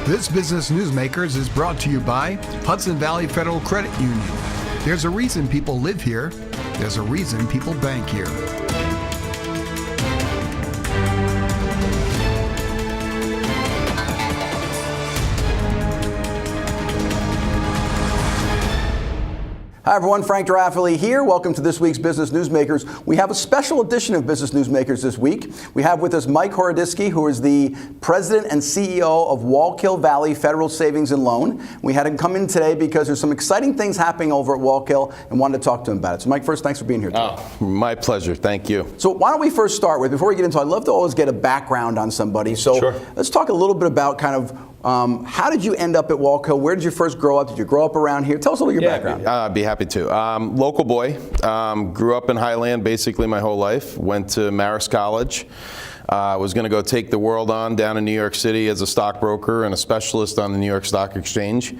This Business Newsmakers is brought to you by Hudson Valley Federal Credit Union. There's a reason people live here. There's a reason people bank here. Hi everyone, Frank DeRaffele here. Welcome to this week's Business Newsmakers. We have a special edition of Business Newsmakers this week. We have with us Mike Horodyski, who is the President and CEO of Wallkill Valley Federal Savings and Loan. We had him come in today because there's some exciting things happening over at Wallkill and wanted to talk to him about it. So Mike, first, thanks for being here today. Oh, my pleasure. Thank you. So why don't we first start with, before we get into it, I'd love to always get a background on somebody. So Sure. Let's talk a little bit about kind of how did you end up at Wallkill? Where did you first grow up? Did you grow up around here? Tell us a little your background. I'd be happy to. Local boy, grew up in Highland basically my whole life. Went to Marist College. Was going to go take the world on down in New York City as a stockbroker and a specialist on the New York Stock Exchange.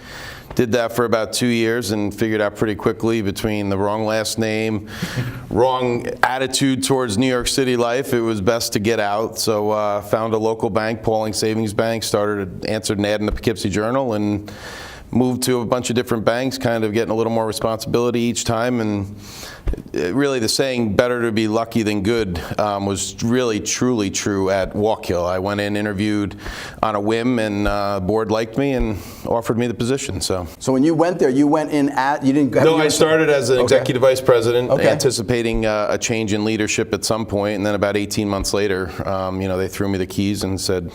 Did that for about 2 years and figured out pretty quickly between the wrong last name, wrong attitude towards New York City life, it was best to get out. So found a local bank, Pauling Savings Bank, answered an ad in the Poughkeepsie Journal and moved to a bunch of different banks, kind of getting a little more responsibility each time. And really the saying, better to be lucky than good, was really truly true at Wallkill. I went in, interviewed on a whim, and the board liked me and offered me the position. So when you went there, you went in you didn't have. No, I started as an executive vice president, Okay. anticipating a change in leadership at some point, and then about 18 months later, they threw me the keys and said,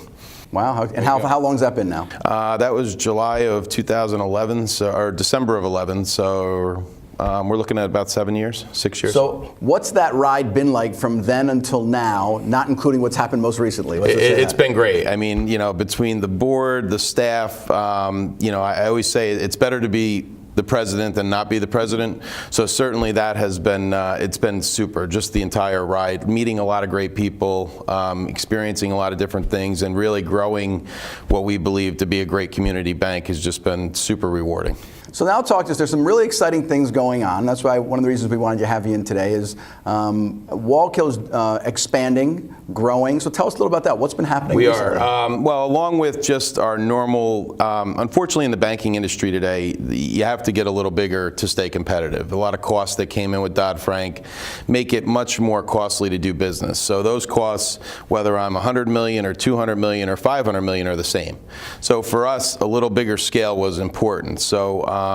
wow, and how long's that been now? that was July of 2011, or December of 11, so we're looking at about 6 years. So what's that ride been like from then until now, not including what's happened most recently? It's been great. I mean, between the board, the staff, I always say it's better to be the president than not be the president. So certainly that has been, it's been super, just the entire ride, meeting a lot of great people, experiencing a lot of different things, and really growing what we believe to be a great community bank has just been super rewarding. So now talk to us. There's some really exciting things going on. That's why one of the reasons we wanted to have you in today is Wallkill's expanding, growing. So tell us a little about that. What's been happening recently? Well, along with just our normal, unfortunately in the banking industry today, you have to get a little bigger to stay competitive. A lot of costs that came in with Dodd-Frank make it much more costly to do business. So those costs, whether I'm $100 million or $200 million or $500 million, are the same. So for us, a little bigger scale was important. So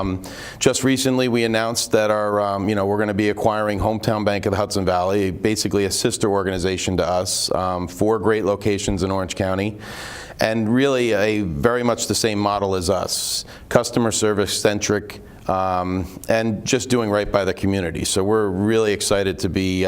just recently we announced that our, we're going to be acquiring Hometown Bank of the Hudson Valley, basically a sister organization to us, 4 great locations in Orange County, and really very much the same model as us, customer service centric, and just doing right by the community. So we're really excited to be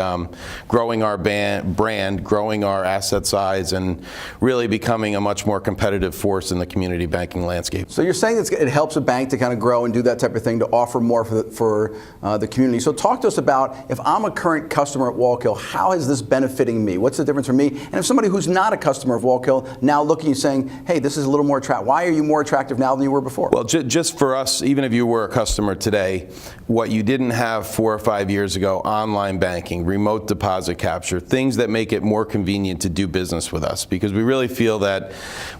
growing our brand, growing our asset size, and really becoming a much more competitive force in the community banking landscape. So you're saying it helps a bank to kind of grow and do that type of thing, to offer more for the community. So talk to us about, if I'm a current customer at Wallkill, how is this benefiting me? What's the difference for me? And if somebody who's not a customer of Wallkill now looking and saying, hey, this is a little more attractive. Why are you more attractive now than you were before? Well, just for us, even if you were a customer today, what you didn't have 4 or 5 years ago, online banking, remote deposit capture, things that make it more convenient to do business with us, because we really feel that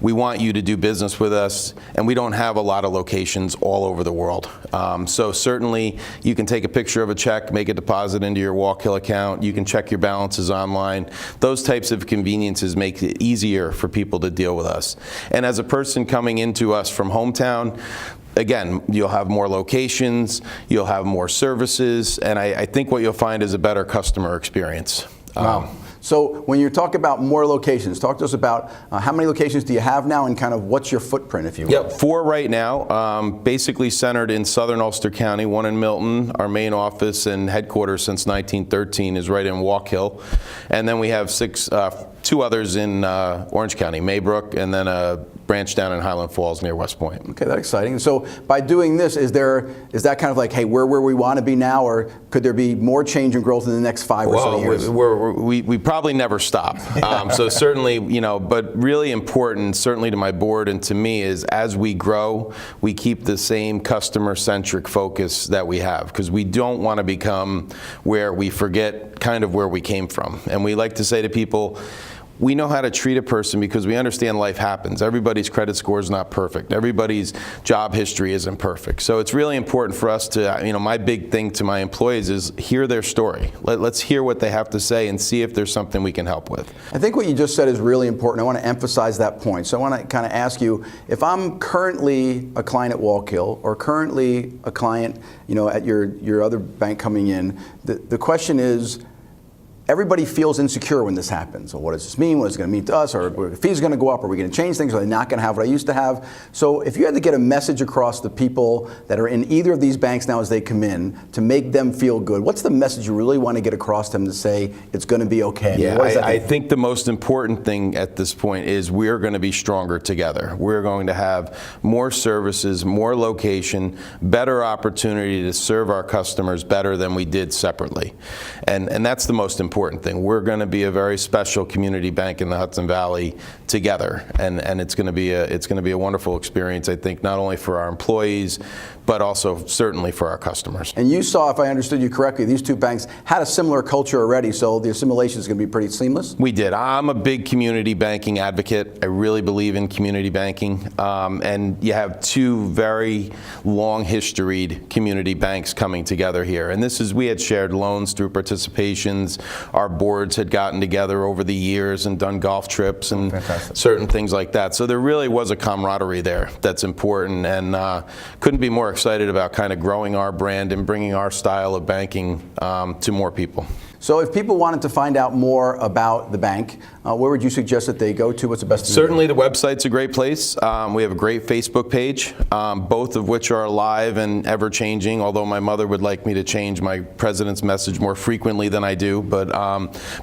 we want you to do business with us, and we don't have a lot of locations all over the world. So certainly you can take a picture of a check, make a deposit into your Wallkill account, you can check your balances online. Those types of conveniences make it easier for people to deal with us. And as a person coming into us from Hometown, again, you'll have more locations, you'll have more services, and I think what you'll find is a better customer experience. Wow. So when you talk about more locations, talk to us about how many locations do you have now, and kind of what's your footprint, if you will? Yep, 4 right now, basically centered in southern Ulster County, 1 in Milton. Our main office and headquarters since 1913 is right in Wallkill. And then we have 2 others in Orange County, Maybrook, and then a branch down in Highland Falls near West Point. Okay, that's exciting. So by doing this, is that kind of like, hey, we're where we want to be now, or could there be more change and growth in the next 5 or so years? We probably never stop. So certainly, but really important, certainly to my board and to me, is as we grow, we keep the same customer-centric focus that we have, because we don't want to become where we forget kind of where we came from. And we like to say to people, we know how to treat a person because we understand life happens. Everybody's credit score is not perfect. Everybody's job history isn't perfect. So it's really important for us to, my big thing to my employees is hear their story. Let's hear what they have to say and see if there's something we can help with. I think what you just said is really important. I want to emphasize that point. So I want to kind of ask you, if I'm currently a client at Wallkill or currently a client, at your other bank coming in, the question is, everybody feels insecure when this happens. So what does this mean? What is it going to mean to us? Are fees going to go up? Are we going to change things? Are they not going to have what I used to have? So if you had to get a message across to people that are in either of these banks now as they come in to make them feel good, what's the message you really want to get across to them to say it's going to be okay? Yeah, I think the most important thing at this point is we're going to be stronger together. We're going to have more services, more location, better opportunity to serve our customers better than we did separately. And that's the most important thing. We're going to be a very special community bank in the Hudson Valley together, and it's going to be a wonderful experience, I think, not only for our employees, but also certainly for our customers. And you saw, if I understood you correctly, these two banks had a similar culture already, so the assimilation is going to be pretty seamless? We did. I'm a big community banking advocate. I really believe in community banking, and you have two very long historied community banks coming together here. And we had shared loans through participations. Our boards had gotten together over the years and done golf trips and certain things like that. So there really was a camaraderie there that's important, and couldn't be more excited about kind of growing our brand and bringing our style of banking to more people. So if people wanted to find out more about the bank, where would you suggest that they go to? What's the best? Certainly the website's a great place. We have a great Facebook page, both of which are alive and ever changing, although my mother would like me to change my president's message more frequently than I do. But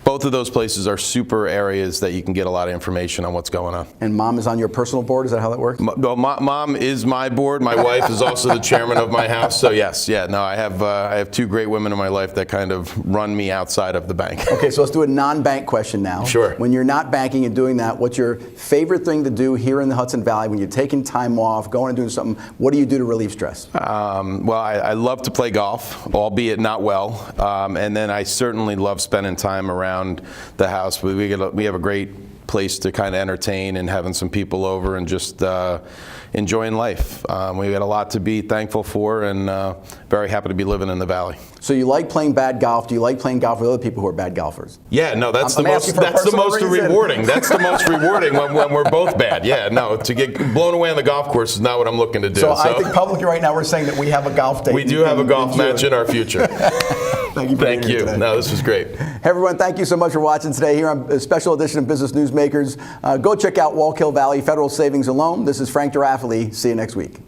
both of those places are super areas that you can get a lot of information on what's going on. And Mom is on your personal board? Is that how that works? Mom is my board. My wife is also the chairman of my house. So yes, I have two great women in my life that kind of run me outside of the bank. Okay, so let's do a non-bank question now. Sure. When you're not banking and doing that, what's your favorite thing to do here in the Hudson Valley when you're taking time off, going and doing something? What do you do to relieve stress? Well, I love to play golf, albeit not well, and then I certainly love spending time around the house. We have a great place to kind of entertain and having some people over and just enjoying life. We've got a lot to be thankful for, and very happy to be living in the Valley. So you like playing bad golf? Do you like playing golf with other people who are bad golfers? Yeah, no, that's the most rewarding. That's the most rewarding when we're both bad. Yeah, no, to get blown away on the golf course is not what I'm looking to do. So I think publicly right now we're saying that we have a golf date. We do have a golf match in our future. Thank you. Thank you. No, this was great. Hey everyone, thank you so much for watching today here on a special edition of Business Newsmakers. Go check out Wallkill Valley Federal Savings and Loan. This is Frank DeRaffele. See you next week.